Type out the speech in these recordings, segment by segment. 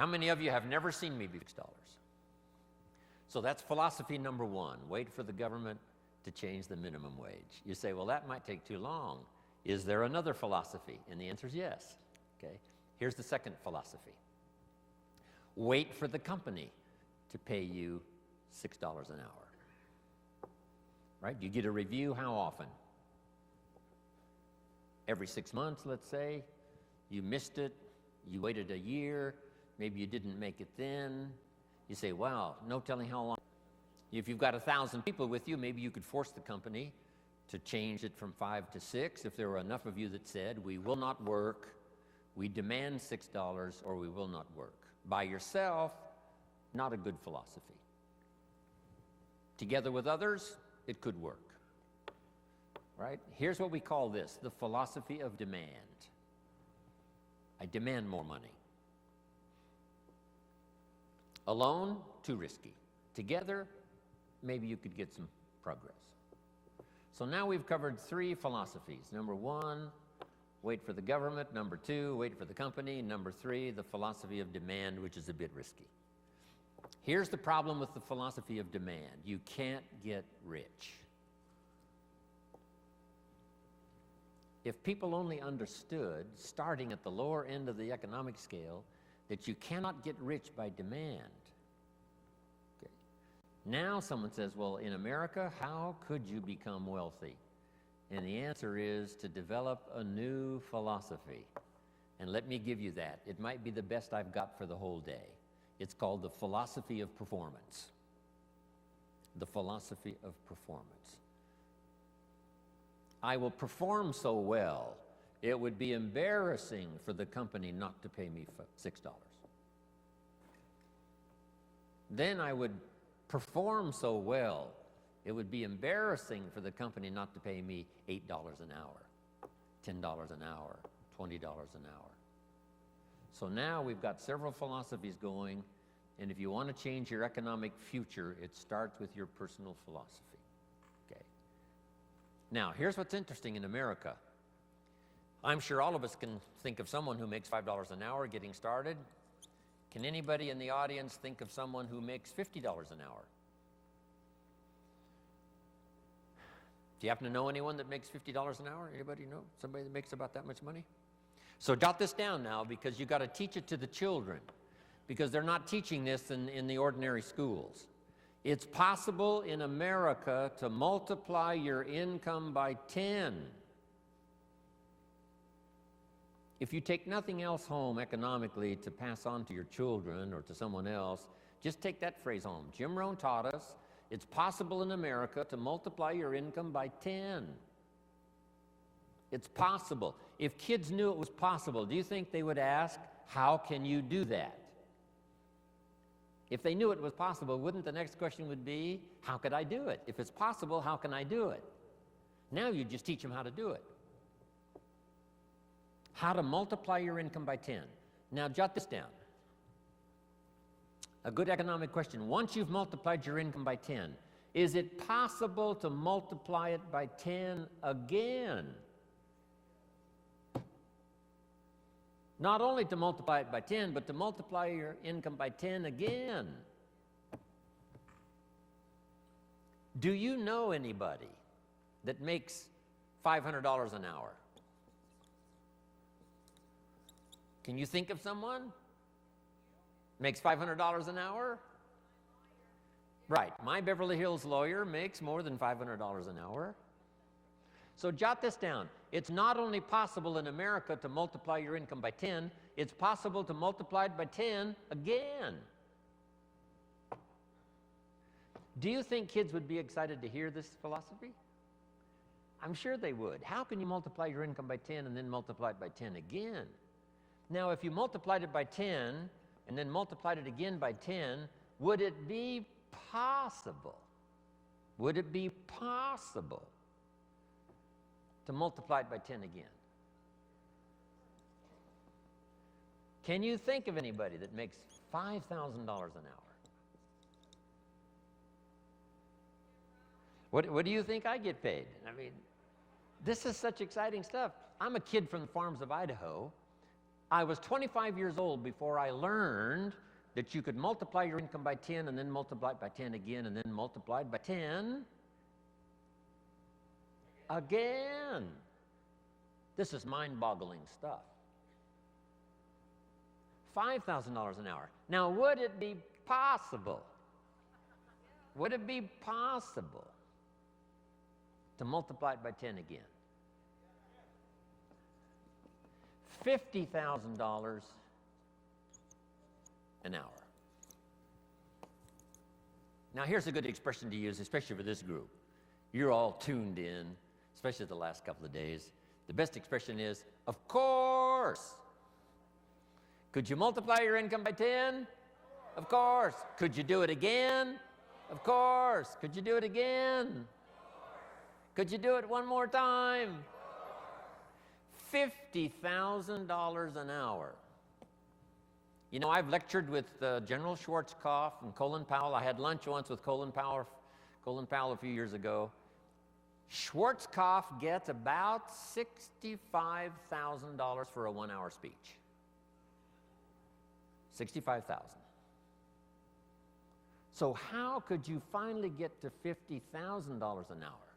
How many of you have never seen me be $6? So that's philosophy number one. Wait for the government to change the minimum wage. You say, well, that might take too long. Is there another philosophy? And the answer is yes. Okay. Here's the second philosophy. Wait for the company to pay you $6 an hour. Right? You get a review how often? Every 6 months, let's say. You missed it. You waited a year. Maybe you didn't make it then. You say, wow, no telling how long. If you've got 1,000 people with you, maybe you could force the company to change it from 5 to 6 if there were enough of you that said, we will not work, we demand $6, or we will not work. By yourself, not a good philosophy. Together with others, it could work. Right? Here's what we call this, the philosophy of demand. I demand more money. Alone, too risky. Together, maybe you could get some progress. So now we've covered 3 philosophies. Number 1, wait for the government. Number 2, wait for the company. Number 3, the philosophy of demand, which is a bit risky. Here's the problem with the philosophy of demand. You can't get rich. If people only understood, starting at the lower end of the economic scale, that you cannot get rich by demand. Okay. Now someone says, well, in America, how could you become wealthy? And the answer is to develop a new philosophy. And let me give you that. It might be the best I've got for the whole day. It's called the philosophy of performance. The philosophy of performance. I will perform so well, it would be embarrassing for the company not to pay me $6. Then I would perform so well, it would be embarrassing for the company not to pay me $8 an hour, $10 an hour, $20 an hour. So now we've got several philosophies going, and if you want to change your economic future, it starts with your personal philosophy. Okay. Now, here's what's interesting in America. I'm sure all of us can think of someone who makes $5 an hour getting started. Can anybody in the audience think of someone who makes $50 an hour? Do you happen to know anyone that makes $50 an hour? Anybody know somebody that makes about that much money? So jot this down now, because you got to teach it to the children, because they're not teaching this in the ordinary schools. It's possible in America to multiply your income by 10. If you take nothing else home economically to pass on to your children or to someone else, just take that phrase home. Jim Rohn taught us it's possible in America to multiply your income by 10. It's possible. If kids knew it was possible, do you think they would ask, how can you do that? If they knew it was possible, wouldn't the next question would be, how could I do it? If it's possible, how can I do it? Now you just teach them how to do it. How to multiply your income by 10. Now jot this down. A good economic question. Once you've multiplied your income by 10, is it possible to multiply it by 10 again? Not only to multiply it by 10, but to multiply your income by 10 again. Do you know anybody that makes $500 an hour? Can you think of someone? Makes $500 an hour? Right. My Beverly Hills lawyer makes more than $500 an hour. So jot this down. It's not only possible in America to multiply your income by 10, it's possible to multiply it by 10 again. Do you think kids would be excited to hear this philosophy? I'm sure they would. How can you multiply your income by 10 and then multiply it by 10 again? Now, if you multiplied it by 10 and then multiplied it again by 10, would it be possible? Would it be possible to multiply it by 10 again? Can you think of anybody that makes $5,000 an hour? What do you think I get paid? I mean, this is such exciting stuff. I'm a kid from the farms of Idaho. I was 25 years old before I learned that you could multiply your income by 10 and then multiply it by 10 again and then multiply it by 10 again. This is mind-boggling stuff. $5,000 an hour. Now, would it be possible? Would it be possible to multiply it by 10 again? $50,000 an hour. Now, here's a good expression to use, especially for this group. You're all tuned in, especially the last couple of days. The best expression is, of course. Could you multiply your income by 10? Of course. Could you do it again? Of course. Could you do it again? Could you do it one more time? $50,000 an hour. You know, I've lectured with General Schwarzkopf and Colin Powell. I had lunch once with Colin Powell a few years ago. Schwarzkopf gets about $65,000 for a one-hour speech. $65,000. So how could you finally get to $50,000 an hour?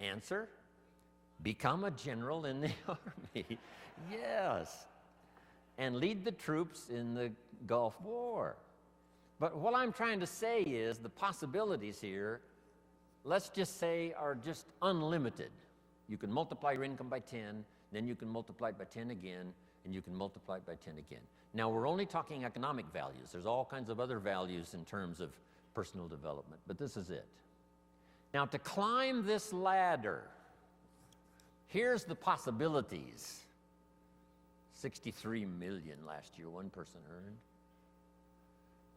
Answer: become a general in the Army. Yes. And lead the troops in the Gulf War. But what I'm trying to say is the possibilities here, let's just say, are just unlimited. You can multiply your income by 10, then you can multiply it by 10 again, and you can multiply it by 10 again. Now, we're only talking economic values. There's all kinds of other values in terms of personal development, but this is it. Now, to climb this ladder, here's the possibilities. 63 million last year, one person earned.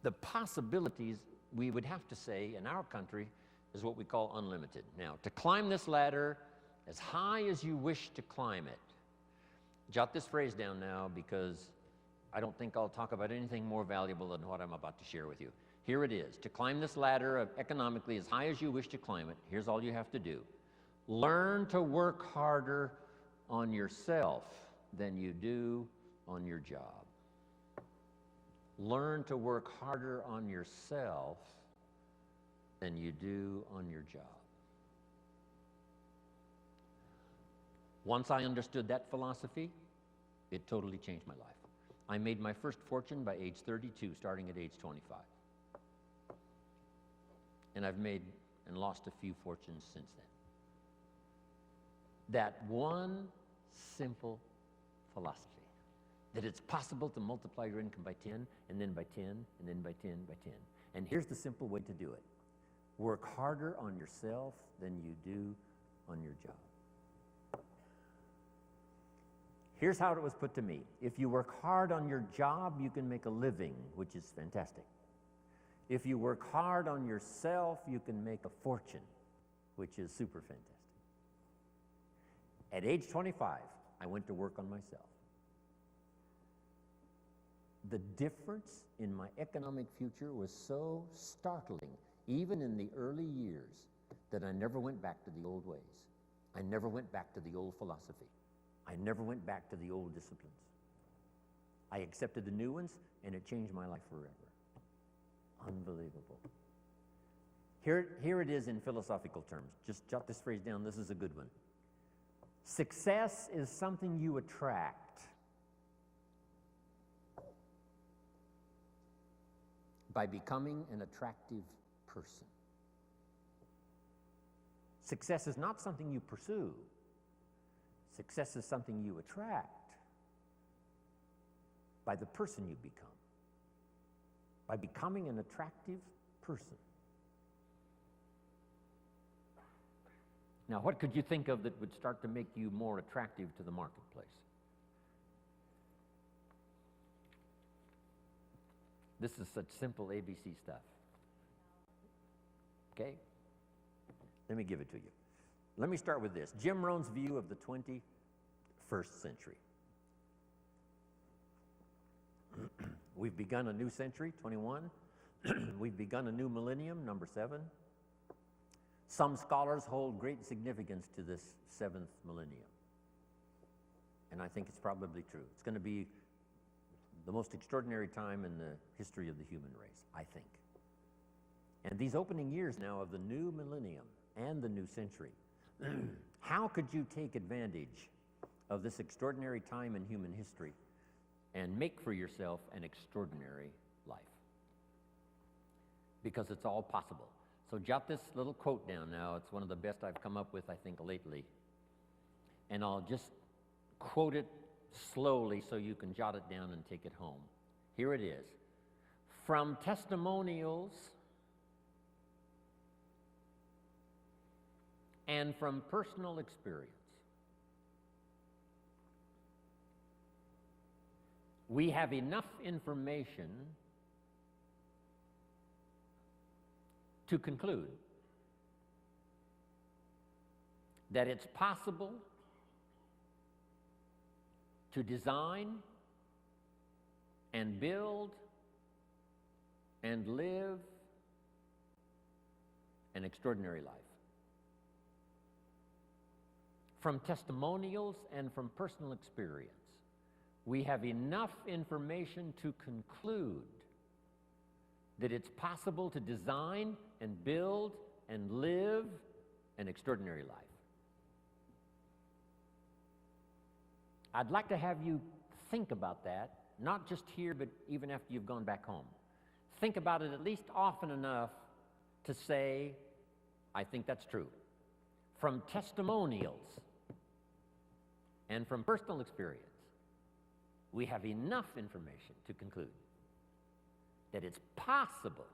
The possibilities, we would have to say, in our country, is what we call unlimited. Now, to climb this ladder as high as you wish to climb it. Jot this phrase down now, because I don't think I'll talk about anything more valuable than what I'm about to share with you. Here it is. To climb this ladder economically as high as you wish to climb it, here's all you have to do. Learn to work harder on yourself than you do on your job. Learn to work harder on yourself than you do on your job. Once I understood that philosophy, it totally changed my life. I made my first fortune by age 32, starting at age 25. And I've made and lost a few fortunes since then. That one simple philosophy, that it's possible to multiply your income by 10, and then by 10, and then by 10, by 10. And here's the simple way to do it. Work harder on yourself than you do on your job. Here's how it was put to me. If you work hard on your job, you can make a living, which is fantastic. If you work hard on yourself, you can make a fortune, which is super fantastic. At age 25, I went to work on myself. The difference in my economic future was so startling, even in the early years, that I never went back to the old ways. I never went back to the old philosophy. I never went back to the old disciplines. I accepted the new ones, and it changed my life forever. Unbelievable. Here it is in philosophical terms. Just jot this phrase down. This is a good one. Success is something you attract by becoming an attractive person. Success is not something you pursue. Success is something you attract by the person you become, by becoming an attractive person. Now, what could you think of that would start to make you more attractive to the marketplace? This is such simple ABC stuff. Okay? Let me give it to you. Let me start with this. Jim Rohn's view of the 21st century. We've begun a new century, 21. We've begun a new millennium, number 7. Some scholars hold great significance to this 7th millennium. And I think it's probably true. It's going to be the most extraordinary time in the history of the human race, I think. And these opening years now of the new millennium and the new century, how could you take advantage of this extraordinary time in human history and make for yourself an extraordinary life? Because it's all possible. So jot this little quote down now. It's one of the best I've come up with, I think, lately. And I'll just quote it slowly so you can jot it down and take it home. Here it is. From testimonials and from personal experience, we have enough information to conclude that it's possible to design and build and live an extraordinary life. From testimonials and from personal experience, we have enough information to conclude that it's possible to design and build and live an extraordinary life. I'd like to have you think about that, not just here, but even after you've gone back home. Think about it at least often enough to say, I think that's true. From testimonials and from personal experience, we have enough information to conclude that it's possible,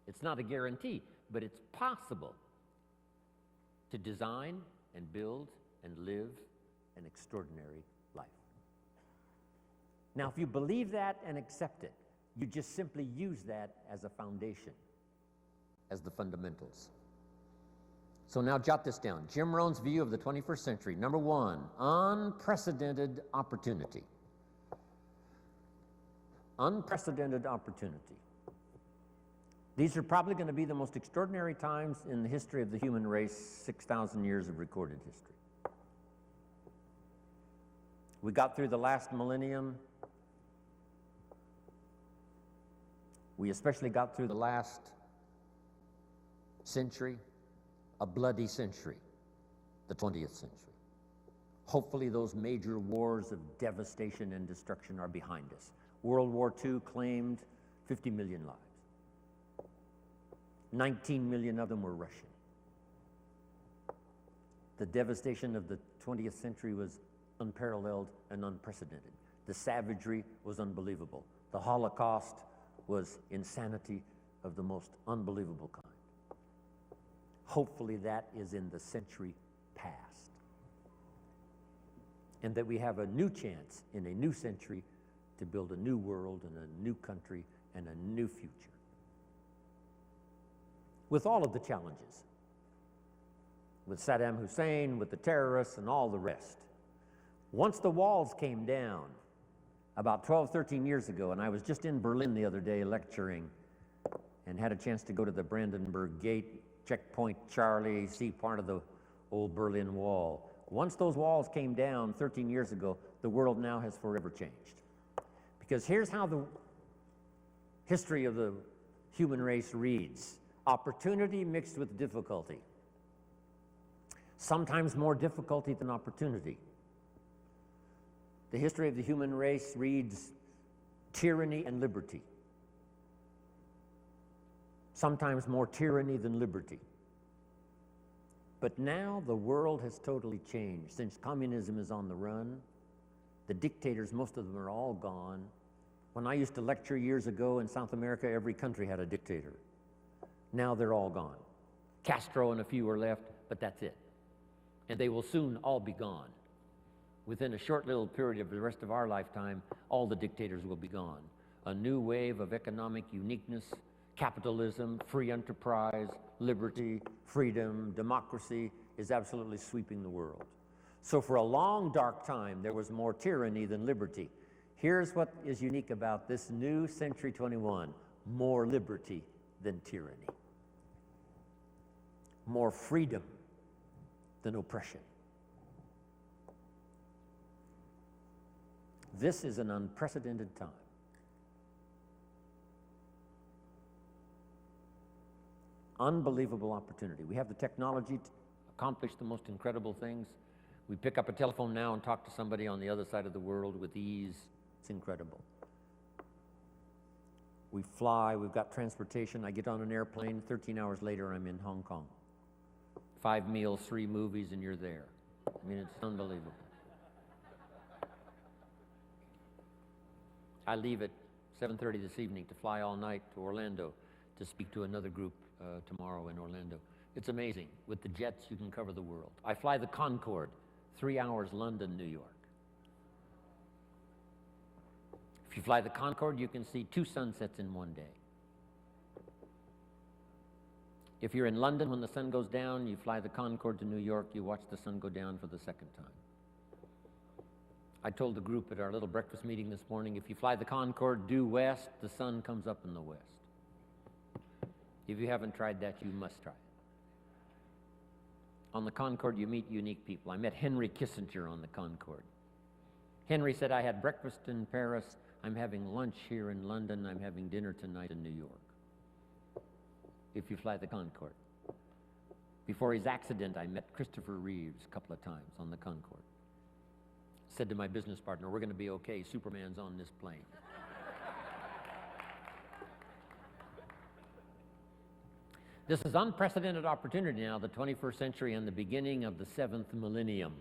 it's not a guarantee, but it's possible to design and build and live an extraordinary life. Now, if you believe that and accept it, you just simply use that as a foundation, as the fundamentals. So now jot this down. Jim Rohn's view of the 21st century. Number one, unprecedented opportunity. Unprecedented opportunity. These are probably going to be the most extraordinary times in the history of the human race, 6,000 years of recorded history. We got through the last millennium. We especially got through the last century, a bloody century, the 20th century. Hopefully those major wars of devastation and destruction are behind us. World War II claimed 50 million lives. 19 million of them were Russian. The devastation of the 20th century was unparalleled and unprecedented. The savagery was unbelievable. The Holocaust was insanity of the most unbelievable kind. Hopefully that is in the century past. And that we have a new chance in a new century to build a new world and a new country and a new future. With all of the challenges. With Saddam Hussein, with the terrorists, and all the rest. Once the walls came down, about 12, 13 years ago, and I was just in Berlin the other day lecturing and had a chance to go to the Brandenburg Gate, Checkpoint Charlie, see part of the old Berlin Wall. Once those walls came down 13 years ago, the world now has forever changed. Because here's how the history of the human race reads. Opportunity mixed with difficulty. Sometimes more difficulty than opportunity. The history of the human race reads tyranny and liberty. Sometimes more tyranny than liberty. But now the world has totally changed. Since communism is on the run, the dictators, most of them are all gone. When I used to lecture years ago in South America, every country had a dictator. Now they're all gone. Castro and a few are left, but that's it. And they will soon all be gone. Within a short little period of the rest of our lifetime, all the dictators will be gone. A new wave of economic uniqueness, capitalism, free enterprise, liberty, freedom, democracy is absolutely sweeping the world. So for a long, dark time, there was more tyranny than liberty. Here's what is unique about this new century 21, more liberty than tyranny. More freedom than oppression. This is an unprecedented time. Unbelievable opportunity. We have the technology to accomplish the most incredible things. We pick up a telephone now and talk to somebody on the other side of the world with ease. It's incredible. We fly, we've got transportation. I get on an airplane, 13 hours later I'm in Hong Kong. 5 meals, 3 movies, and you're there. I mean, it's unbelievable. I leave at 7:30 this evening to fly all night to Orlando to speak to another group tomorrow in Orlando. It's amazing. With the jets, you can cover the world. I fly the Concorde, 3 hours London, New York. If you fly the Concorde, you can see 2 sunsets in one day. If you're in London when the sun goes down, you fly the Concorde to New York, you watch the sun go down for the second time. I told the group at our little breakfast meeting this morning, if you fly the Concorde due west, the sun comes up in the west. If you haven't tried that, you must try it. On the Concorde, you meet unique people. I met Henry Kissinger on the Concorde. Henry said, I had breakfast in Paris, I'm having lunch here in London, I'm having dinner tonight in New York. If you fly the Concorde. Before his accident, I met Christopher Reeves a couple of times on the Concorde. Said to my business partner, we're going to be okay, Superman's on this plane. This is unprecedented opportunity now, the 21st century and the beginning of the 7th millennium.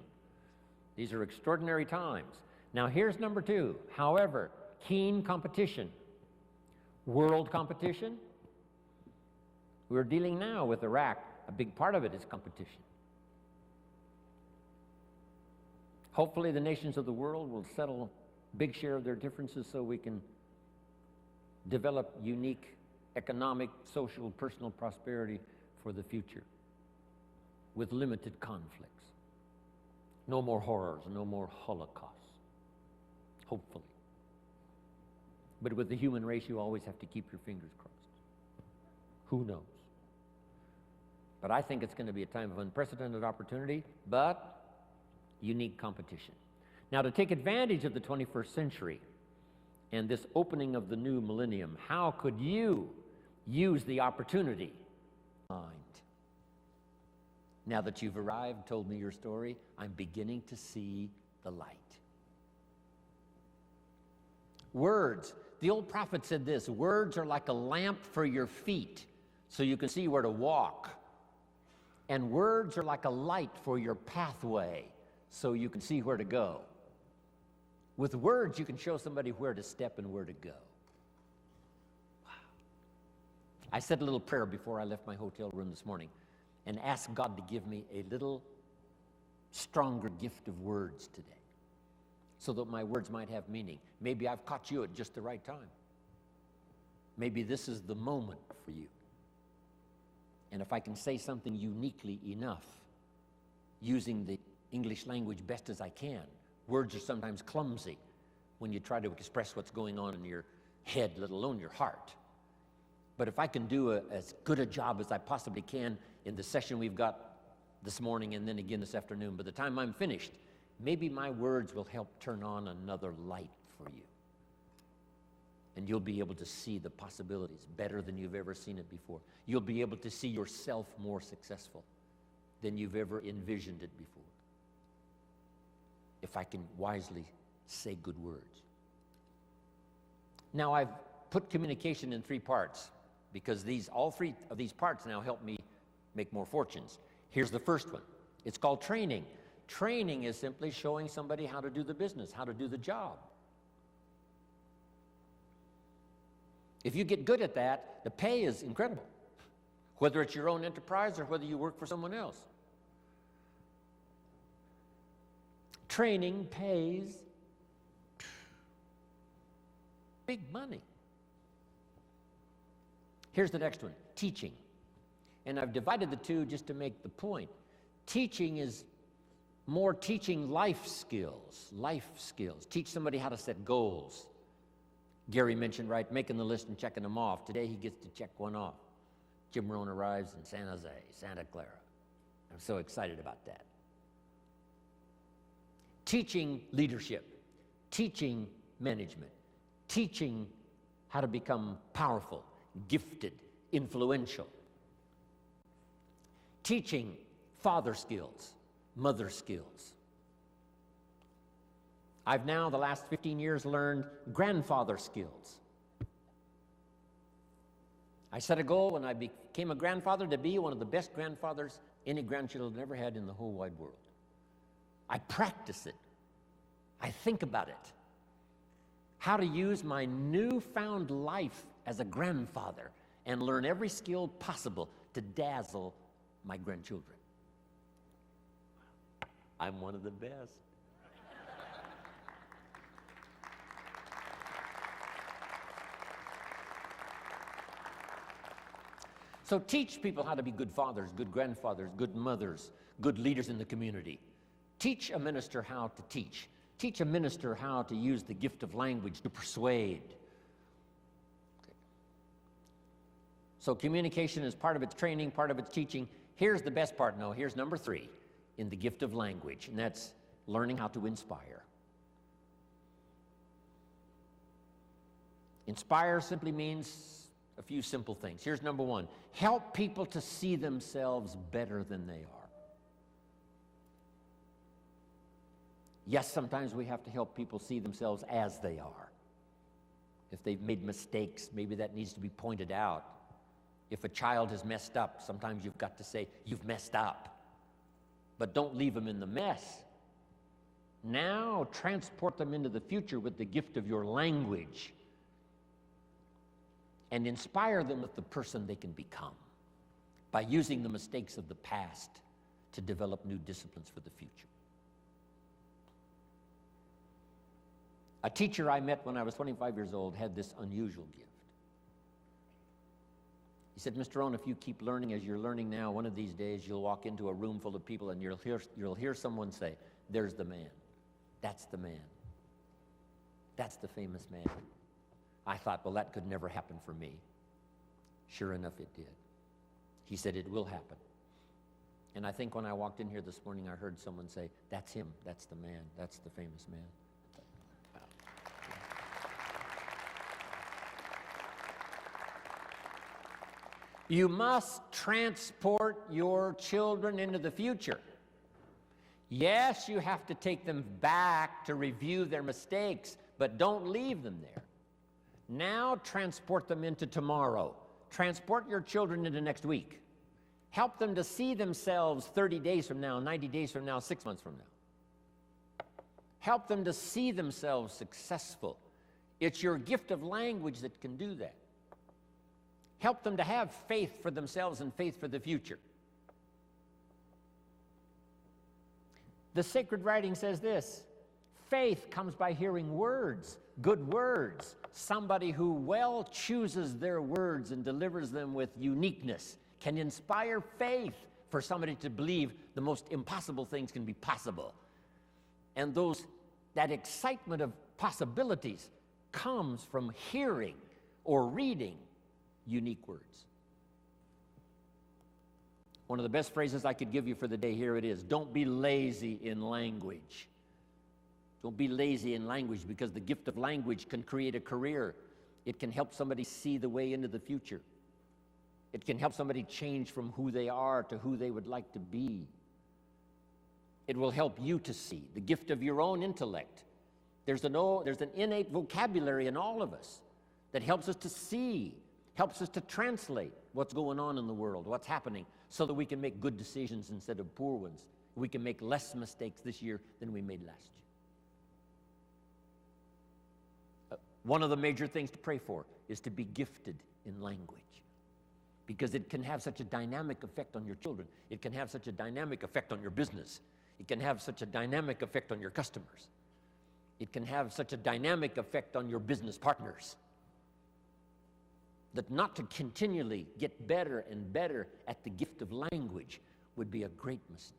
These are extraordinary times. Now here's number 2. However, keen competition. World competition. We're dealing now with Iraq. A big part of it is competition. Hopefully the nations of the world will settle a big share of their differences so we can develop unique economic, social, personal prosperity for the future with limited conflicts. No more horrors, no more holocausts, hopefully. But with the human race, you always have to keep your fingers crossed. Who knows? But I think it's going to be a time of unprecedented opportunity, but unique competition. Now, to take advantage of the 21st century and this opening of the new millennium, how could you use the opportunity? Now that you've arrived, told me your story, I'm beginning to see the light. Words. The old prophet said this, words are like a lamp for your feet so you can see where to walk. And words are like a light for your pathway so you can see where to go. With words, you can show somebody where to step and where to go. Wow. I said a little prayer before I left my hotel room this morning and asked God to give me a little stronger gift of words today so that my words might have meaning. Maybe I've caught you at just the right time. Maybe this is the moment for you. And if I can say something uniquely enough, using the English language best as I can, words are sometimes clumsy when you try to express what's going on in your head, let alone your heart. But if I can do as good a job as I possibly can in the session we've got this morning and then again this afternoon, by the time I'm finished, maybe my words will help turn on another light for you. And you'll be able to see the possibilities better than you've ever seen it before. You'll be able to see yourself more successful than you've ever envisioned it before. If I can wisely say good words. Now I've put communication in 3 parts because all 3 of these parts now help me make more fortunes. Here's the first one. It's called training. Training is simply showing somebody how to do the business, how to do the job. If you get good at that, the pay is incredible, whether it's your own enterprise or whether you work for someone else. Training pays big money. Here's the next one, teaching. And I've divided the 2 just to make the point. Teaching is more teaching life skills. Teach somebody how to set goals. Gary mentioned, right, making the list and checking them off. Today he gets to check one off. Jim Rohn arrives in San Jose, Santa Clara. I'm so excited about that. Teaching leadership. teaching management, teaching how to become powerful, gifted, influential, teaching father skills, mother skills. I've now, the last 15 years, learned grandfather skills. I set a goal when I became a grandfather to be one of the best grandfathers any grandchildren ever had in the whole wide world. I practice it. I think about it. How to use my newfound life as a grandfather and learn every skill possible to dazzle my grandchildren. I'm one of the best. So teach people how to be good fathers, good grandfathers, good mothers, good leaders in the community. Teach a minister how to teach. Teach a minister how to use the gift of language to persuade. Okay. So communication is part of its training, part of its teaching. Here's the best part. No, here's number 3 in the gift of language, and that's learning how to inspire. Inspire simply means a few simple things. Here's number 1. Help people to see themselves better than they are. Yes, sometimes we have to help people see themselves as they are. If they've made mistakes, maybe that needs to be pointed out. If a child has messed up, sometimes you've got to say, you've messed up. But don't leave them in the mess. Now transport them into the future with the gift of your language and inspire them with the person they can become by using the mistakes of the past to develop new disciplines for the future. A teacher I met when I was 25 years old had this unusual gift. He said, Mr. Rohn, if you keep learning as you're learning now, one of these days you'll walk into a room full of people and you'll hear someone say, there's the man. That's the man. That's the famous man. I thought, well, that could never happen for me. Sure enough, it did. He said, it will happen. And I think when I walked in here this morning, I heard someone say, that's him, that's the man, that's the famous man. Wow. You must transport your children into the future. Yes, you have to take them back to review their mistakes, but don't leave them there. Now transport them into tomorrow. Transport your children into next week. Help them to see themselves 30 days from now, 90 days from now, 6 months from now. Help them to see themselves successful. It's your gift of language that can do that. Help them to have faith for themselves and faith for the future. The sacred writing says this, faith comes by hearing words, good words. Somebody who well chooses their words and delivers them with uniqueness can inspire faith for somebody to believe the most impossible things can be possible. And that excitement of possibilities comes from hearing or reading unique words. One of the best phrases I could give you for the day, here it is. Don't be lazy in language. Don't be lazy in language, because the gift of language can create a career. It can help somebody see the way into the future. It can help somebody change from who they are to who they would like to be. It will help you to see the gift of your own intellect. There's an innate vocabulary in all of us that helps us to see, helps us to translate what's going on in the world, what's happening, so that we can make good decisions instead of poor ones. We can make less mistakes this year than we made last year. One of the major things to pray for is to be gifted in language, because it can have such a dynamic effect on your children. It can have such a dynamic effect on your business. It can have such a dynamic effect on your customers. It can have such a dynamic effect on your business partners, that not to continually get better and better at the gift of language would be a great mistake.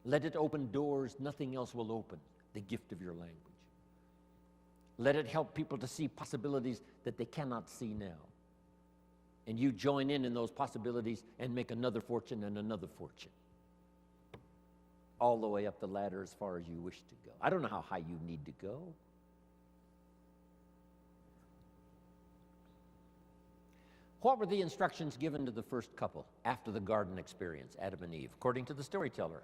Let it open doors nothing else will open, the gift of your language. Let it help people to see possibilities that they cannot see now. And you join in those possibilities and make another fortune and another fortune. all the way up the ladder as far as you wish to go. I don't know how high you need to go. What were the instructions given to the first couple after the garden experience, Adam and Eve, according to the storyteller?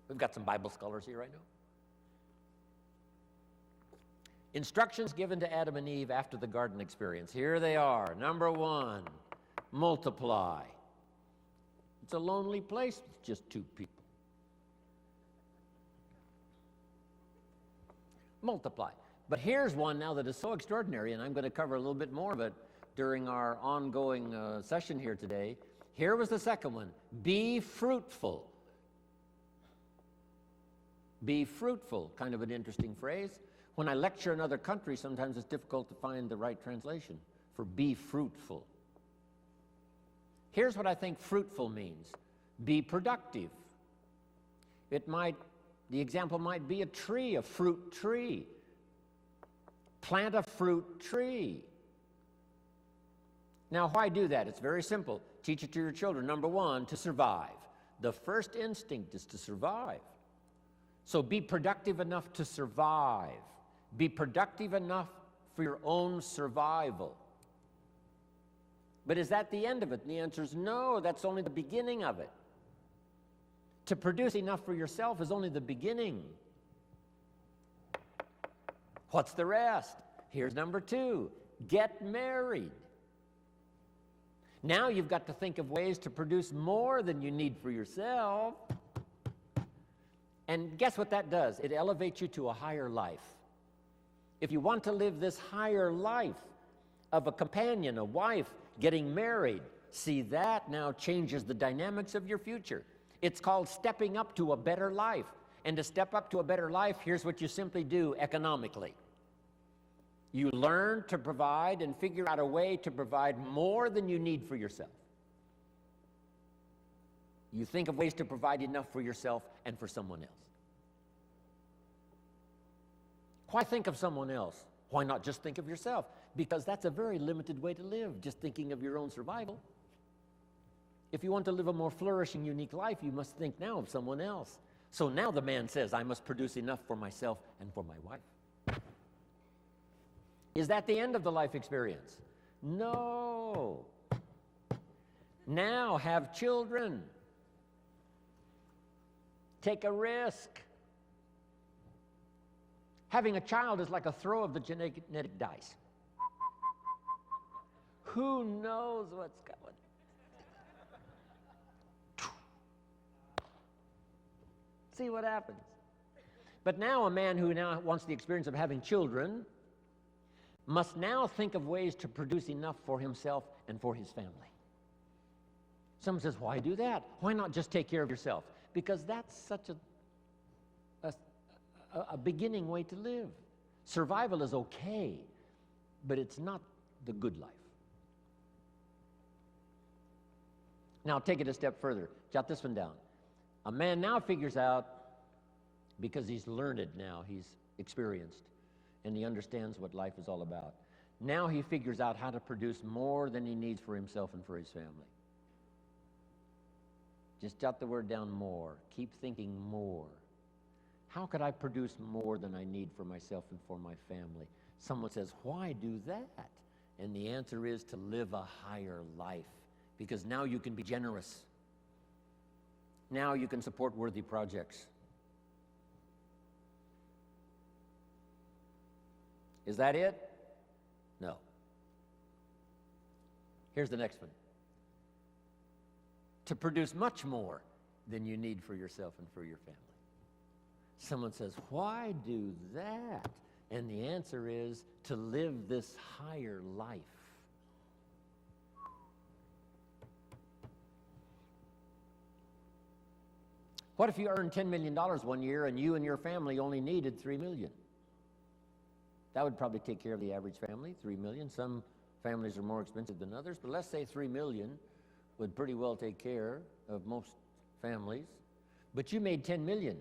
We've got some Bible scholars here right now. Instructions given to Adam and Eve after the garden experience. Here they are. Number one, multiply. It's a lonely place with just two people. Multiply. But here's one now that is so extraordinary, and I'm going to cover a little bit more of it during our ongoing session here today. Here was the second one. Be fruitful. Be fruitful, kind of an interesting phrase. When I lecture in other countries, sometimes it's difficult to find the right translation for be fruitful. Here's what I think fruitful means. Be productive. The example might be a tree, a fruit tree. Plant a fruit tree. Now, why do that? It's very simple. Teach it to your children. Number one, to survive. The first instinct is to survive. So be productive enough to survive. Be productive enough for your own survival. But is that the end of it? And the answer is no, that's only the beginning of it. To produce enough for yourself is only the beginning. What's the rest? Here's number two. Get married. Now you've got to think of ways to produce more than you need for yourself. And guess what that does? It elevates you to a higher life. If you want to live this higher life of a companion, a wife, getting married, see, that now changes the dynamics of your future. It's called stepping up to a better life. And to step up to a better life, here's what you simply do economically. You learn to provide and figure out a way to provide more than you need for yourself. You think of ways to provide enough for yourself and for someone else. Why think of someone else? Why not just think of yourself? Because that's a very limited way to live, just thinking of your own survival. If you want to live a more flourishing, unique life, you must think now of someone else. So now the man says, I must produce enough for myself and for my wife. Is that the end of the life experience? No. Now have children. Take a risk. Having a child is like a throw of the genetic dice. Who knows what's going? See what happens. But now a man who now wants the experience of having children must now think of ways to produce enough for himself and for his family. Someone says, why do that? Why not just take care of yourself? Because that's such a beginning way to live. Survival is okay, but it's not the good life. Now take it a step further. Jot this one down. A man now figures out, because he's learned now, he's experienced, and he understands what life is all about. Now he figures out how to produce more than he needs for himself and for his family. Just jot the word down, more. Keep thinking more. How could I produce more than I need for myself and for my family? Someone says, why do that? And the answer is to live a higher life, because now you can be generous. Now you can support worthy projects. Is that it? No. Here's the next one. To produce much more than you need for yourself and for your family. Someone says, why do that? And the answer is to live this higher life. What if you earned $10 million one year and you and your family only needed $3 million? That would probably take care of the average family, $3 million. Some families are more expensive than others, but let's say $3 million would pretty well take care of most families. But you made $10 million,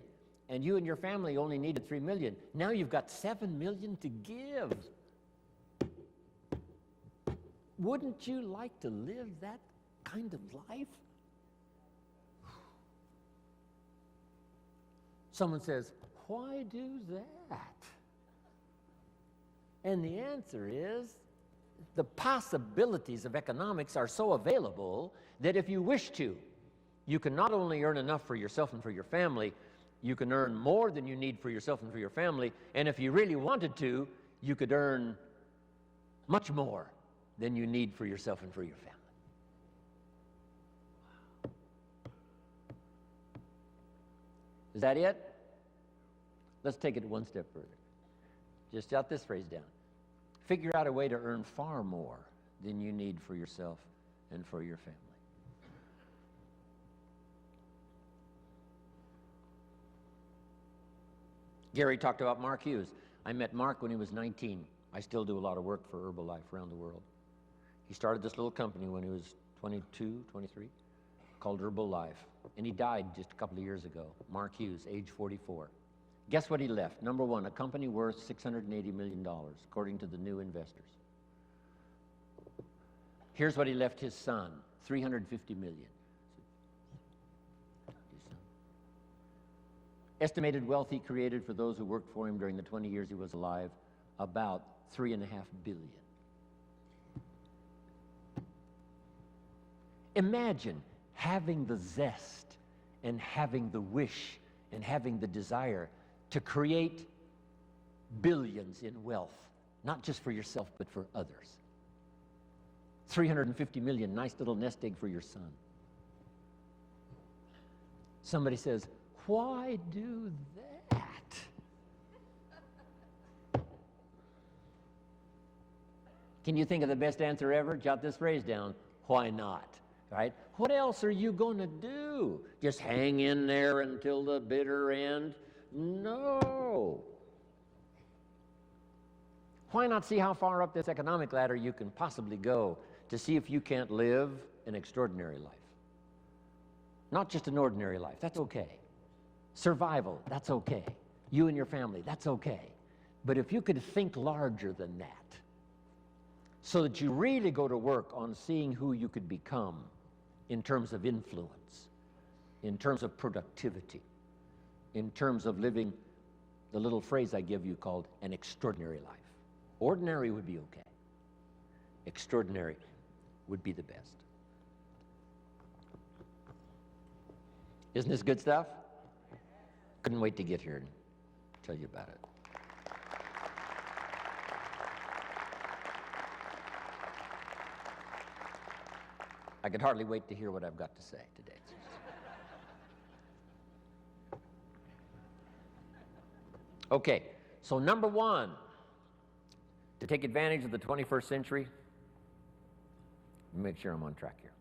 and you and your family only needed $3 million. Now you've got $7 million to give. Wouldn't you like to live that kind of life? Someone says, why do that? And the answer is, the possibilities of economics are so available that if you wish to, you can not only earn enough for yourself and for your family, you can earn more than you need for yourself and for your family, and if you really wanted to, you could earn much more than you need for yourself and for your family. Is that it? Let's take it one step further. Just jot this phrase down. Figure out a way to earn far more than you need for yourself and for your family. Gary talked about Mark Hughes. I met Mark when he was 19. I still do a lot of work for Herbalife around the world. He started this little company when he was 22, 23, called Herbalife. And he died just a couple of years ago. Mark Hughes, age 44. Guess what he left? Number one, a company worth $680 million, according to the new investors. Here's what he left his son, $350 million. Estimated wealth he created for those who worked for him during the 20 years he was alive, about $3.5 billion. Imagine having the zest and having the wish and having the desire to create billions in wealth, not just for yourself, but for others. 350 million, nice little nest egg for your son. Somebody says, why do that? Can you think of the best answer ever? Jot this phrase down. Why not? Right? What else are you going to do? Just hang in there until the bitter end? No. Why not see how far up this economic ladder you can possibly go to see if you can't live an extraordinary life? Not just an ordinary life. That's okay. Survival, that's okay. You and your family, that's okay. But if you could think larger than that, so that you really go to work on seeing who you could become in terms of influence, in terms of productivity, in terms of living the little phrase I give you called an extraordinary life. Ordinary would be okay. Extraordinary would be the best. Isn't this good stuff? Couldn't wait to get here and tell you about it. I could hardly wait to hear what I've got to say today. Okay, so number one, to take advantage of the 21st century, make sure I'm on track here.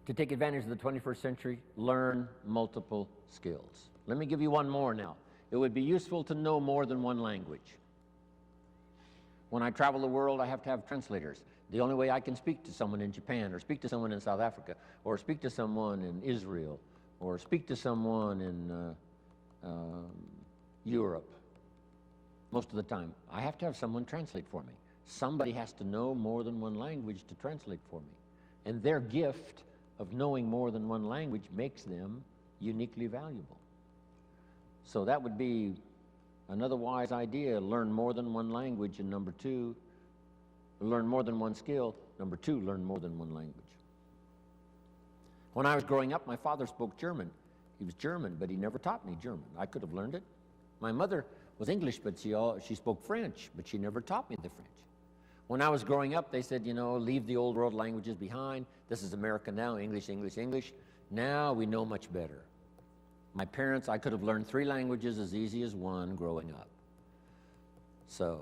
To take advantage of the 21st century, learn multiple skills. Let me give you one more now. It would be useful to know more than one language. When I travel the world, I have to have translators. The only way I can speak to someone in Japan, or speak to someone in South Africa, or speak to someone in Israel, or speak to someone in Europe, most of the time, I have to have someone translate for me. Somebody has to know more than one language to translate for me. And their gift of knowing more than one language makes them uniquely valuable. So that would be another wise idea. Learn more than one language, and number two, learn more than one skill. Number two, learn more than one language. When I was growing up, my father spoke German. He was German, but he never taught me German. I could have learned it. My mother was English, but she spoke French, but she never taught me the French. When I was growing up, they said, you know, leave the old world languages behind. This is America now, English, English, English. Now we know much better. My parents, I could have learned 3 languages as easy as one growing up. So,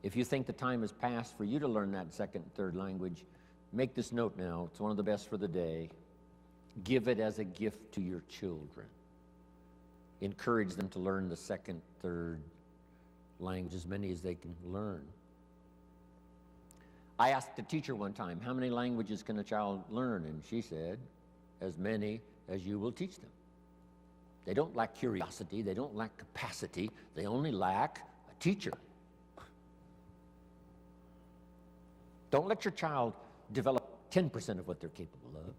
if you think the time has passed for you to learn that second, third language, make this note now. It's one of the best for the day. Give it as a gift to your children. Encourage them to learn the second, third language, as many as they can learn. I asked a teacher one time, how many languages can a child learn? And she said, as many as you will teach them. They don't lack curiosity, they don't lack capacity, they only lack a teacher. Don't let your child develop 10% of what they're capable of.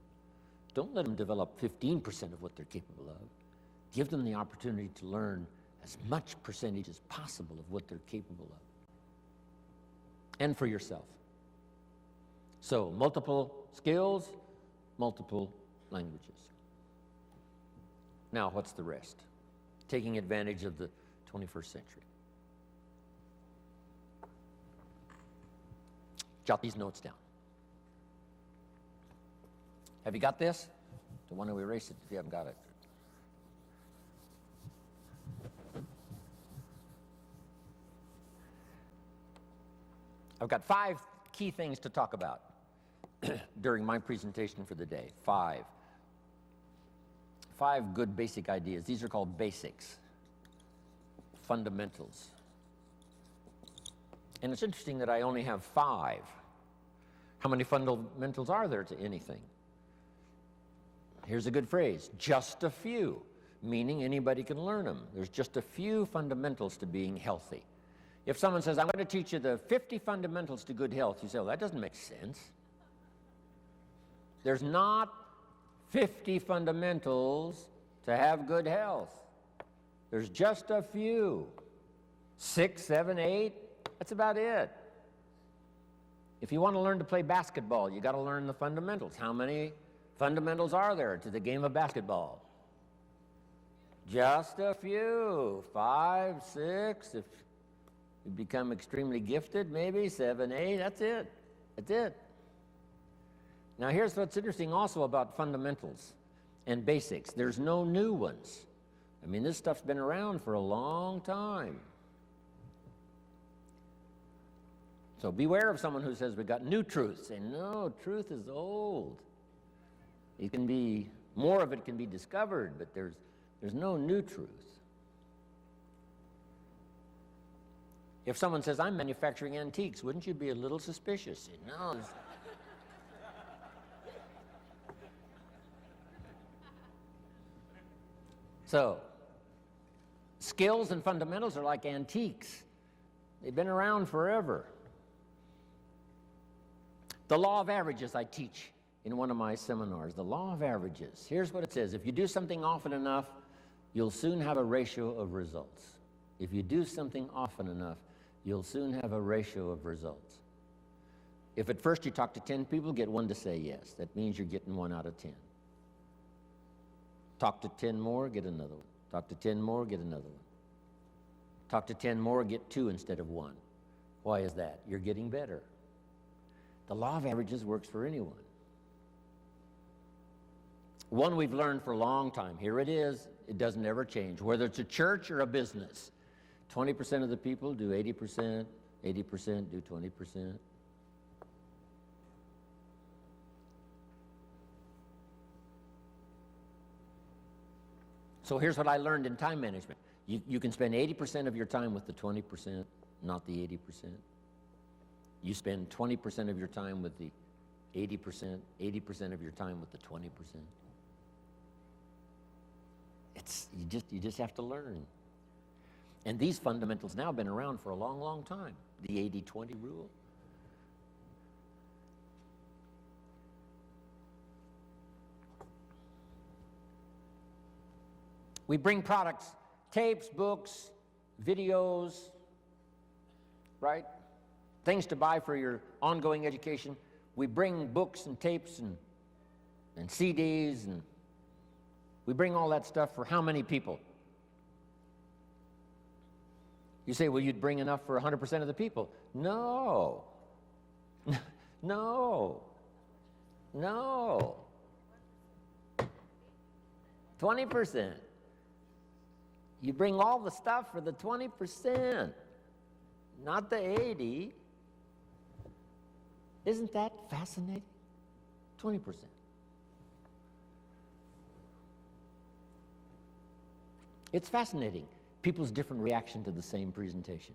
Don't let them develop 15% of what they're capable of. Give them the opportunity to learn as much percentage as possible of what they're capable of. And for yourself. So, multiple skills, multiple languages. Now, what's the rest? Taking advantage of the 21st century. Jot these notes down. Have you got this? Don't want to erase it if you haven't got it. I've got 5 key things to talk about during my presentation for the day. 5 good basic ideas. These are called basics, fundamentals. And it's interesting that I only have 5. How many fundamentals are there to anything? Here's a good phrase, just a few, meaning anybody can learn them. There's just a few fundamentals to being healthy. If someone says, I'm going to teach you the 50 fundamentals to good health, you say, well, that doesn't make sense. There's not 50 fundamentals to have good health. There's just a few. 6, 7, 8, that's about it. If you want to learn to play basketball, you got to learn the fundamentals. How many fundamentals are there to the game of basketball? Just a few. 5, 6, if you become extremely gifted, maybe 7, 8, that's it. That's it. Now here's what's interesting also about fundamentals and basics. There's no new ones. I mean, this stuff's been around for a long time. So beware of someone who says we've got new truths. Say, no, truth is old. It can be, more of it can be discovered, but there's no new truth. If someone says, I'm manufacturing antiques, wouldn't you be a little suspicious? Say, no. So, skills and fundamentals are like antiques. They've been around forever. The law of averages I teach in one of my seminars. The law of averages. Here's what it says. If you do something often enough, you'll soon have a ratio of results. If you do something often enough, you'll soon have a ratio of results. If at first you talk to 10 people, get 1 to say yes. That means you're getting 1 out of 10. Talk to 10 more, get another one. Talk to 10 more, get another one. Talk to 10 more, get 2 instead of 1. Why is that? You're getting better. The law of averages works for anyone. One we've learned for a long time. Here it is. It doesn't ever change. Whether it's a church or a business, 20% of the people do 80%, 80% do 20%. So here's what I learned in time management. You can spend 80% of your time with the 20%, not the 80%. You spend 20% of your time with the 80%, 80% of your time with the 20%. You just have to learn. And these fundamentals now have been around for a long, long time. The 80-20 rule. We bring products, tapes, books, videos, right? Things to buy for your ongoing education. We bring books and tapes and CDs, and we bring all that stuff for how many people? You say, well, you'd bring enough for 100% of the people. No. No. No. 20%. You bring all the stuff for the 20%, not the 80. Isn't that fascinating? 20%. It's fascinating, people's different reaction to the same presentation.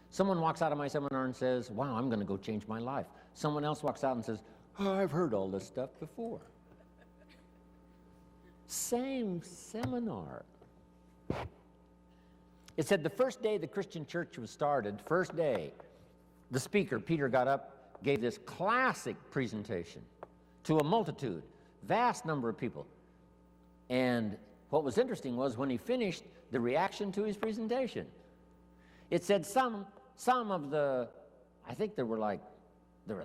Someone walks out of my seminar and says, wow, I'm going to go change my life. Someone else walks out and says, oh, I've heard all this stuff before. Same seminar. It said the first day the Christian church was started, first day, the speaker, Peter, got up gave this classic presentation to a multitude, vast number of people. And what was interesting was when he finished, the reaction to his presentation. It said some of the, I think there were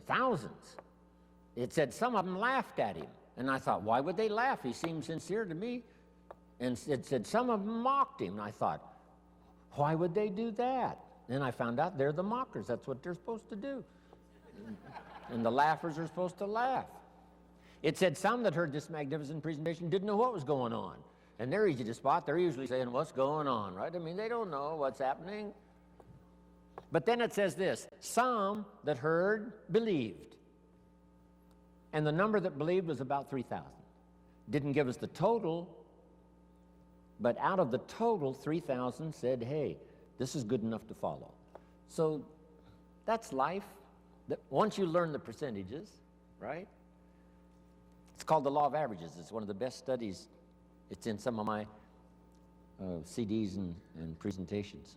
thousands. It said some of them laughed at him. And I thought, why would they laugh? He seemed sincere to me. And it said some of them mocked him. And I thought, why would they do that? And I found out they're the mockers. That's what they're supposed to do. And the laughers are supposed to laugh. It said some that heard this magnificent presentation didn't know what was going on. And they're easy to spot. They're usually saying, what's going on, right? I mean, they don't know what's happening. But then it says this, some that heard believed. And the number that believed was about 3,000. Didn't give us the total, but out of the total, 3,000 said, hey, this is good enough to follow. So that's life. Once you learn the percentages, right? It's called the law of averages. It's one of the best studies. It's in some of my CDs and presentations.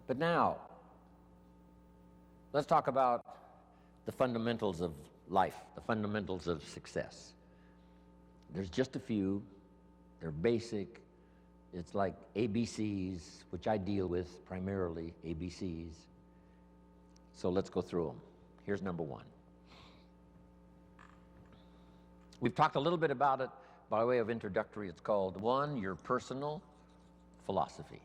But now, let's talk about the fundamentals of life, the fundamentals of success. There's just a few. They're basic. It's like ABCs, which I deal with primarily, ABCs. So let's go through them. Here's number one. We've talked a little bit about it by way of introductory. It's called, one, your personal philosophy.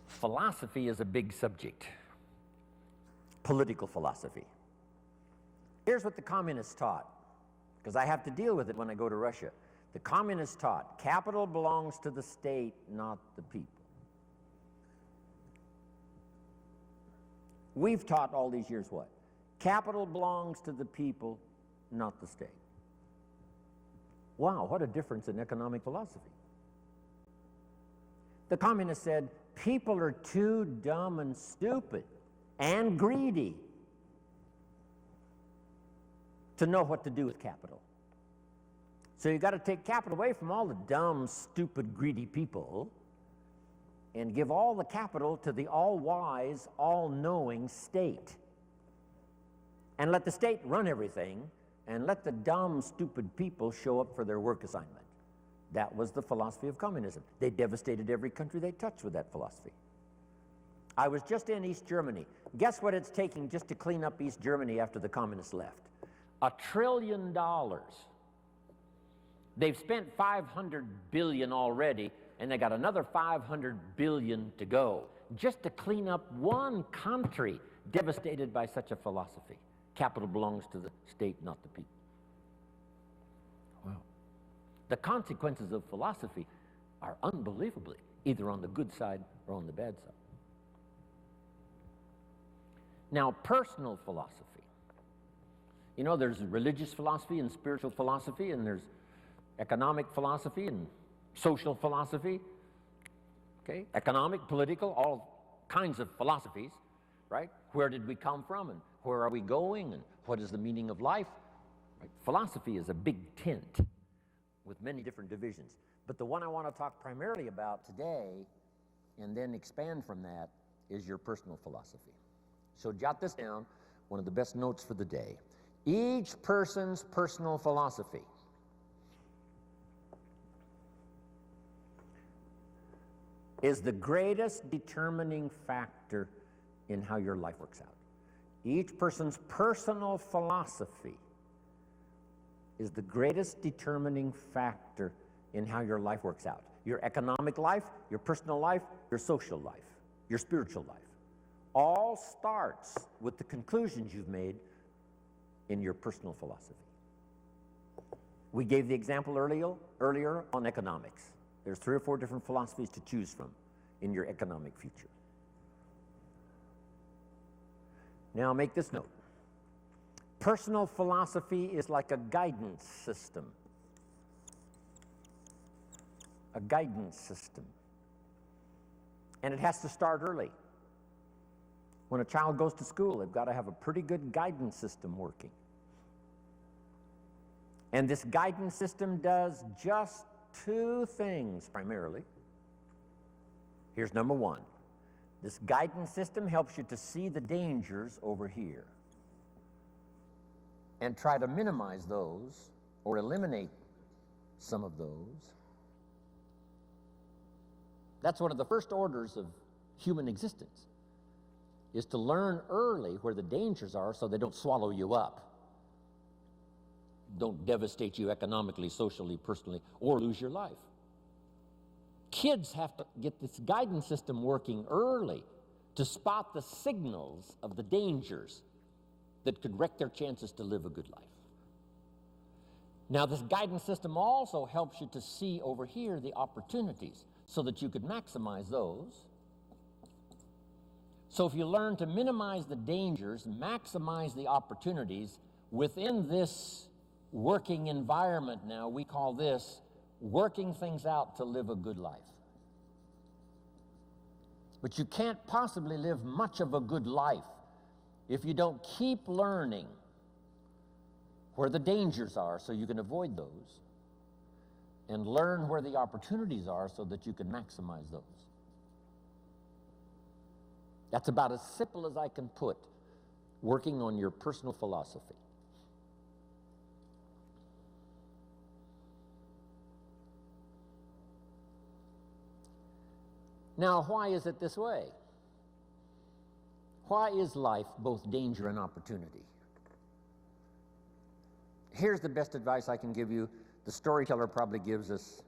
Philosophy is a big subject. Political philosophy. Here's what the communists taught, because I have to deal with it when I go to Russia. The communists taught, capital belongs to the state, not the people. We've taught all these years what? Capital belongs to the people, not the state. Wow, what a difference in economic philosophy. The communists said, people are too dumb and stupid and greedy to know what to do with capital. So you got to take capital away from all the dumb, stupid, greedy people and give all the capital to the all-wise, all-knowing state. And let the state run everything, and let the dumb, stupid people show up for their work assignment. That was the philosophy of communism. They devastated every country they touched with that philosophy. I was just in East Germany. Guess what it's taking just to clean up East Germany after the communists left? $1 trillion. They've spent $500 billion already, and they got another $500 billion to go, just to clean up one country devastated by such a philosophy. Capital belongs to the state, not the people. Wow. The consequences of philosophy are unbelievably either on the good side or on the bad side. Now, personal philosophy. You know, there's religious philosophy and spiritual philosophy, and there's economic philosophy and social philosophy, okay? Economic, political, all kinds of philosophies, right? Where did we come from, and where are we going, and what is the meaning of life? Right? Philosophy is a big tent with many different divisions. But the one I want to talk primarily about today, and then expand from that, is your personal philosophy. So jot this down, one of the best notes for the day. Each person's personal philosophy is the greatest determining factor in how your life works out. Each person's personal philosophy is the greatest determining factor in how your life works out. Your economic life, your personal life, your social life, your spiritual life. All starts with the conclusions you've made in your personal philosophy. We gave the example earlier on economics. There's 3 or 4 different philosophies to choose from in your economic future. Now make this note. Personal philosophy is like a guidance system. A guidance system. And it has to start early. When a child goes to school, they've got to have a pretty good guidance system working. And this guidance system does just 2 things primarily. Here's number one. This guidance system helps you to see the dangers over here and try to minimize those or eliminate some of those. That's one of the first orders of human existence, is to learn early where the dangers are so they don't swallow you up, don't devastate you economically, socially, personally, or lose your life. Kids have to get this guidance system working early to spot the signals of the dangers that could wreck their chances to live a good life. Now, this guidance system also helps you to see over here the opportunities so that you could maximize those. So if you learn to minimize the dangers, maximize the opportunities within this working environment now, we call this working things out to live a good life. But you can't possibly live much of a good life if you don't keep learning where the dangers are so you can avoid those, and learn where the opportunities are so that you can maximize those. That's about as simple as I can put working on your personal philosophy. Now, why is it this way? Why is life both danger and opportunity? Here's the best advice I can give you. The storyteller probably gives us,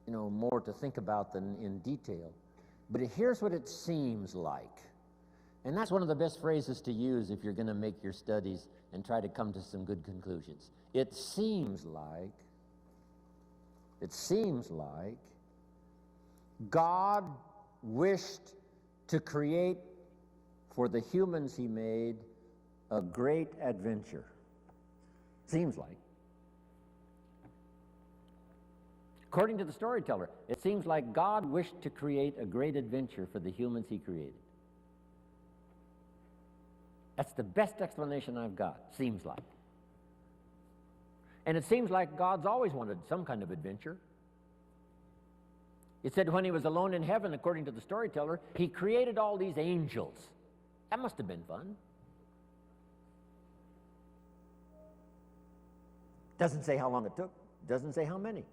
more to think about than in detail. But here's what it seems like. And that's one of the best phrases to use if you're going to make your studies and try to come to some good conclusions. It seems like God wished to create for the humans he made a great adventure. Seems like. According to the storyteller, it seems like God wished to create a great adventure for the humans he created. That's the best explanation I've got, seems like. And it seems like God's always wanted some kind of adventure. It said when he was alone in heaven, according to the storyteller, he created all these angels. That must have been fun. Doesn't say how long it took, doesn't say how many.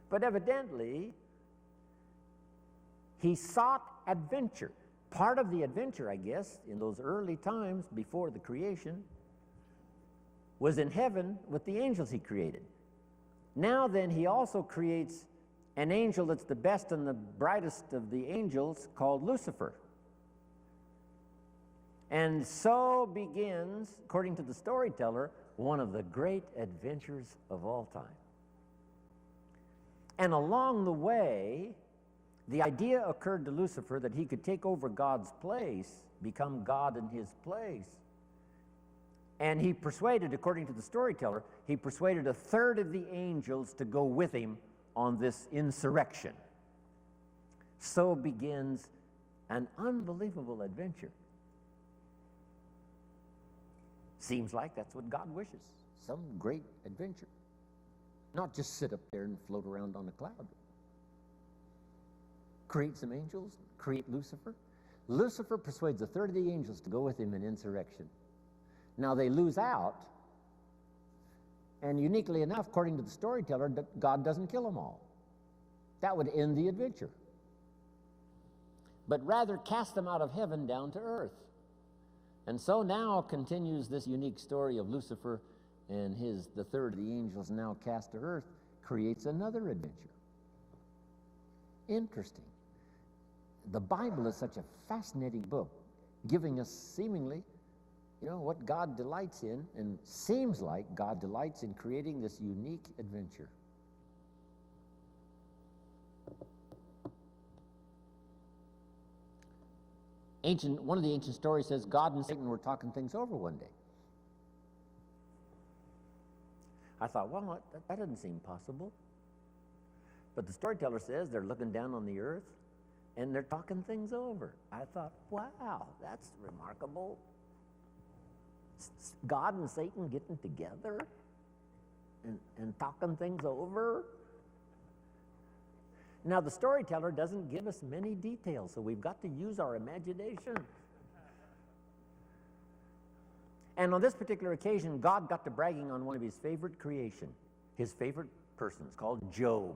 But evidently, he sought adventure. Part of the adventure, I guess, in those early times before the creation, was in heaven with the angels he created. Now then, he also creates an angel that's the best and the brightest of the angels, called Lucifer. And so begins, according to the storyteller, one of the great adventures of all time. And along the way, the idea occurred to Lucifer that he could take over God's place, become God in his place. And he persuaded, according to the storyteller, he persuaded a third of the angels to go with him on this insurrection. So begins an unbelievable adventure. Seems like that's what God wishes, some great adventure. Not just sit up there and float around on a cloud. Create some angels, create Lucifer. Lucifer persuades a third of the angels to go with him in insurrection. Now they lose out, and uniquely enough, according to the storyteller, God doesn't kill them all. That would end the adventure. But rather cast them out of heaven down to earth. And so now continues this unique story of Lucifer and the third of the angels now cast to earth, creates another adventure. Interesting. The Bible is such a fascinating book, giving us seemingly, what God delights in, and seems like God delights in creating this unique adventure. One of the ancient stories says God and Satan were talking things over one day. I thought, well, that doesn't seem possible. But the storyteller says they're looking down on the earth and they're talking things over. I thought, wow, that's remarkable. God and Satan getting together and talking things over. Now, the storyteller doesn't give us many details, so we've got to use our imagination. And on this particular occasion, God got to bragging on one of his favorite creation, his favorite persons, called Job.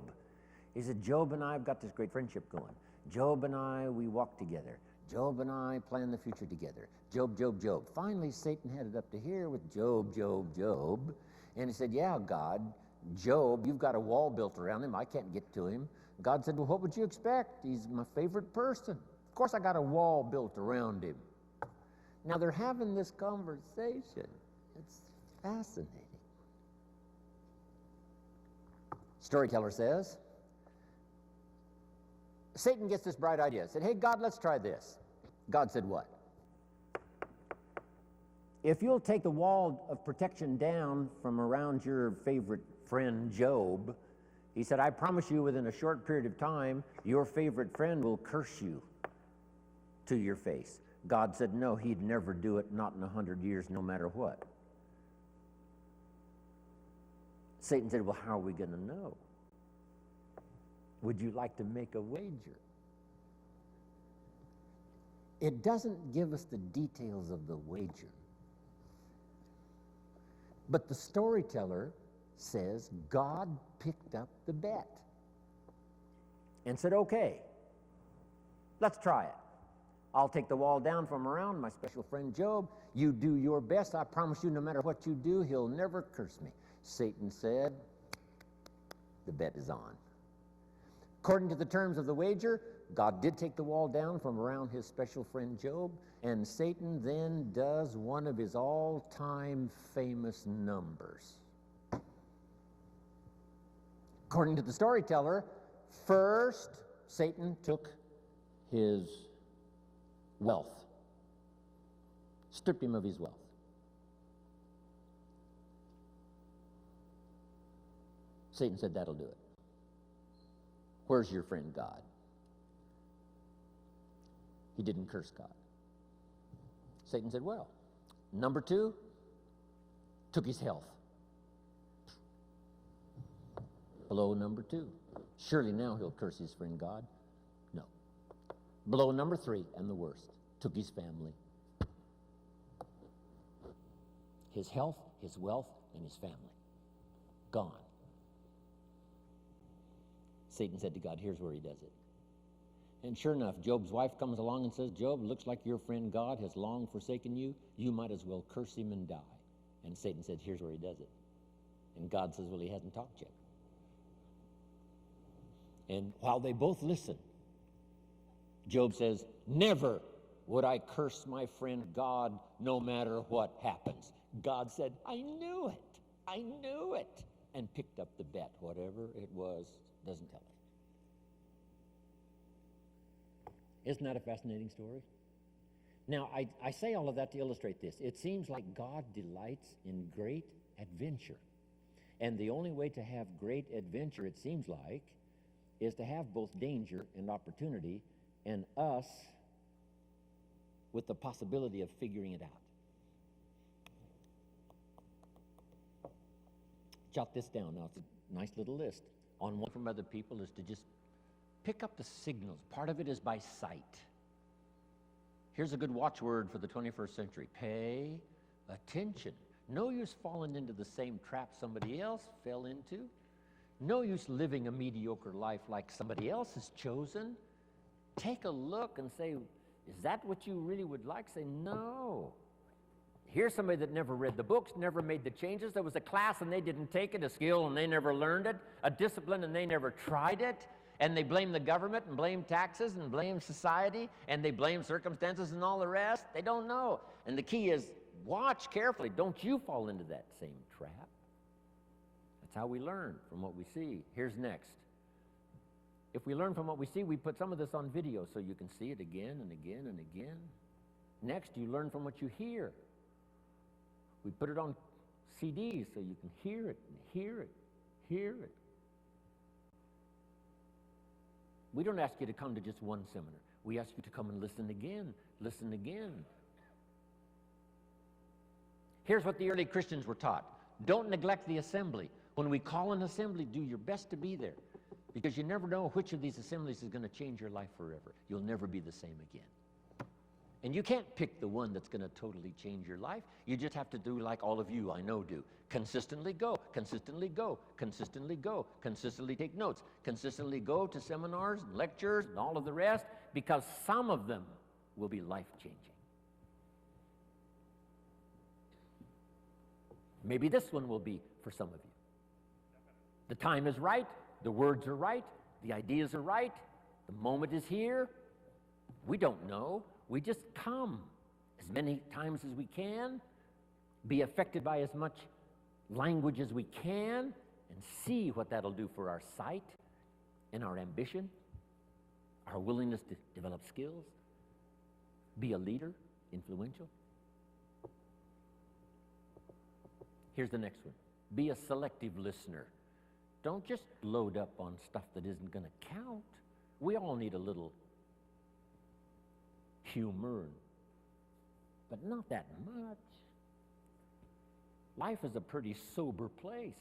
He said, Job and I have got this great friendship going. Job and I, we walk together. Job and I plan the future together. Job, Job, Job. Finally, Satan had it up to here with Job, Job, Job. And he said, yeah, God, Job, you've got a wall built around him. I can't get to him. God said, well, what would you expect? He's my favorite person. Of course, I got a wall built around him. Now, they're having this conversation. It's fascinating. Storyteller says, Satan gets this bright idea. Said, hey, God, let's try this. God said what? If you'll take the wall of protection down from around your favorite friend, Job, he said, I promise you within a short period of time, your favorite friend will curse you to your face. God said, no, he'd never do it, not in 100 years, no matter what. Satan said, well, how are we going to know? Would you like to make a wager? It doesn't give us the details of the wager. But the storyteller says God picked up the bet and said, okay, let's try it. I'll take the wall down from around my special friend Job. You do your best. I promise you, no matter what you do, he'll never curse me. Satan said, the bet is on. According to the terms of the wager, God did take the wall down from around his special friend Job, and Satan then does one of his all-time famous numbers. According to the storyteller, first Satan took his wealth, stripped him of his wealth. Satan said, that'll do it. Where's your friend God? He didn't curse God. Satan said, well, number two, took his health. Blow number two. Surely now he'll curse his friend God. No. Blow number three, and the worst, took his family. His health, his wealth, and his family. Gone. Satan said to God, here's where he does it. And sure enough, Job's wife comes along and says, Job, looks like your friend God has long forsaken you. You might as well curse him and die. And Satan said, here's where he does it. And God says, well, he hasn't talked yet. And while they both listen, Job says, never would I curse my friend God no matter what happens. God said, I knew it. I knew it. And picked up the bet. Whatever it was, doesn't tell us. Isn't that a fascinating story? Now, I say all of that to illustrate this. It seems like God delights in great adventure. And the only way to have great adventure, it seems like, is to have both danger and opportunity, and us with the possibility of figuring it out. Jot this down. Now, it's a nice little list. On one from other people is to just pick up the signals. Part of it is by sight. Here's a good watchword for the 21st century. Pay attention. No use falling into the same trap somebody else fell into. No use living a mediocre life like somebody else has chosen. Take a look and say, is that what you really would like? Say, no. Here's somebody that never read the books, never made the changes. There was a class and they didn't take it, a skill and they never learned it, a discipline and they never tried it. And they blame the government and blame taxes and blame society and they blame circumstances and all the rest. They don't know. And the key is watch carefully. Don't you fall into that same trap. That's how we learn from what we see. Here's next. If we learn from what we see, we put some of this on video so you can see it again and again and again. Next, you learn from what you hear. We put it on CDs so you can hear it and hear it, hear it. We don't ask you to come to just one seminar. We ask you to come and listen again, listen again. Here's what the early Christians were taught. Don't neglect the assembly. When we call an assembly, do your best to be there. Because you never know which of these assemblies is going to change your life forever. You'll never be the same again. And you can't pick the one that's going to totally change your life. You just have to do like all of you I know do. Consistently go, consistently go, consistently go, consistently take notes, consistently go to seminars and lectures and all of the rest, because some of them will be life-changing. Maybe this one will be for some of you. The time is right, the words are right, the ideas are right, the moment is here. We don't know. We just come as many times as we can, be affected by as much language as we can, and see what that'll do for our sight and our ambition, our willingness to develop skills, be a leader, influential. Here's the next one. Be a selective listener. Don't just load up on stuff that isn't going to count. We all need a little humor, but not that much. Life is a pretty sober place.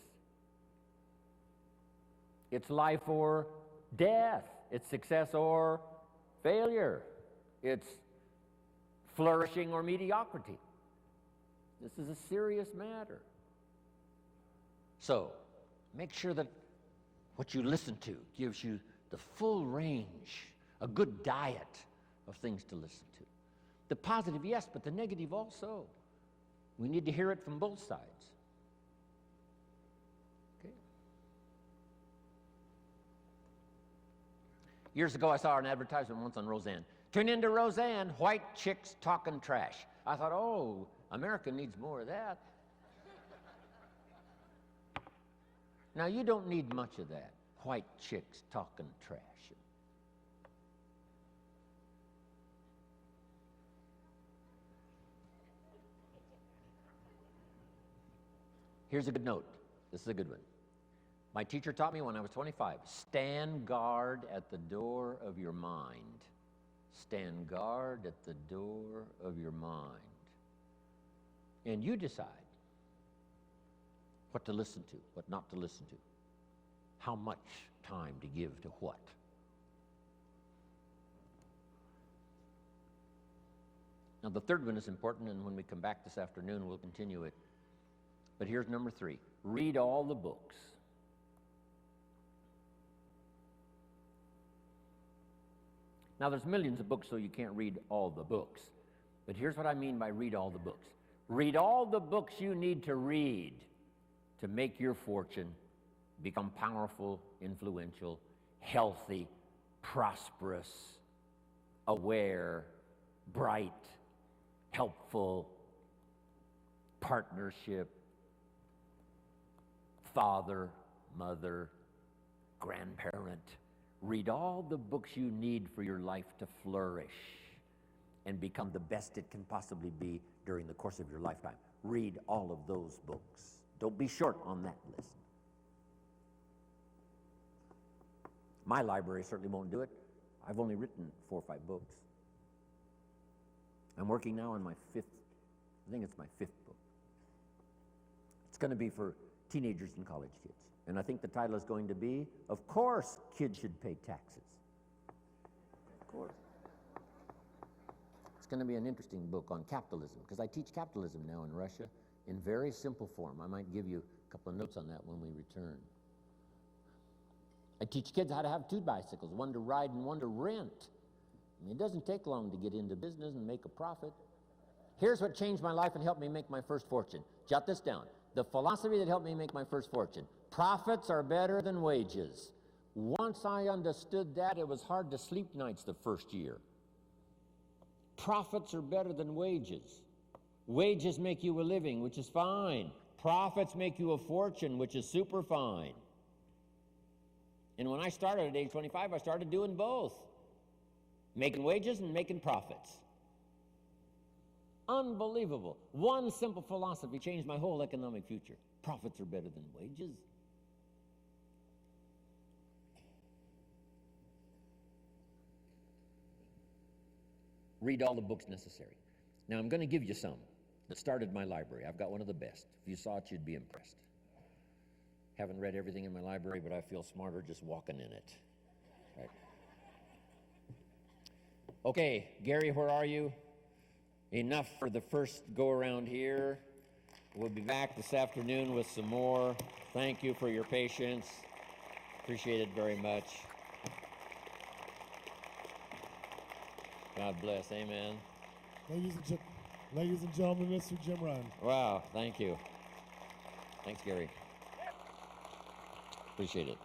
It's life or death. It's success or failure. It's flourishing or mediocrity. This is a serious matter. So, make sure that what you listen to gives you the full range, a good diet of things to listen to. The positive, yes, but the negative also. We need to hear it from both sides. Okay. Years ago, I saw an advertisement once on Roseanne. Tune into Roseanne, white chicks talking trash. I thought, oh, America needs more of that. Now, you don't need much of that, white chicks talking trash. Here's a good note. This is a good one. My teacher taught me when I was 25, stand guard at the door of your mind. Stand guard at the door of your mind. And you decide what to listen to, what not to listen to, how much time to give to what. Now, the third one is important, and when we come back this afternoon, we'll continue it. But here's number 3. Read all the books. Now, there's millions of books, so you can't read all the books. But here's what I mean by read all the books. Read all the books you need to read to make your fortune, become powerful, influential, healthy, prosperous, aware, bright, helpful, partnership, father, mother, grandparent. Read all the books you need for your life to flourish and become the best it can possibly be during the course of your lifetime. Read all of those books. Don't be short on that list. My library certainly won't do it. I've only written 4 or 5 books. I'm working now on my 5th, I think it's my 5th book. It's going to be for teenagers and college kids. And I think the title is going to be, of course, kids should pay taxes. Of course. It's going to be an interesting book on capitalism, because I teach capitalism now in Russia in very simple form. I might give you a couple of notes on that when we return. I teach kids how to have 2 bicycles, one to ride and one to rent. I mean, it doesn't take long to get into business and make a profit. Here's what changed my life and helped me make my first fortune. Jot this down. The philosophy that helped me make my first fortune. Profits are better than wages. Once I understood that, it was hard to sleep nights the first year. Profits are better than wages. Wages make you a living, which is fine. Profits make you a fortune, which is super fine. And when I started at age 25, I started doing both. Making wages and making profits. Unbelievable. One simple philosophy changed my whole economic future. Profits are better than wages. Read all the books necessary. Now, I'm going to give you some that started my library. I've got one of the best. If you saw it, you'd be impressed. haven't read everything in my library, but I feel smarter just walking in it. Right. Okay, Gary, where are you? Enough for the first go around here. We'll be back this afternoon with some more. Thank you for your patience. Appreciate it very much. God bless. Amen. Ladies and gentlemen, Mr. Jim Run. Wow, thank you. Thanks, Gary. Appreciate it.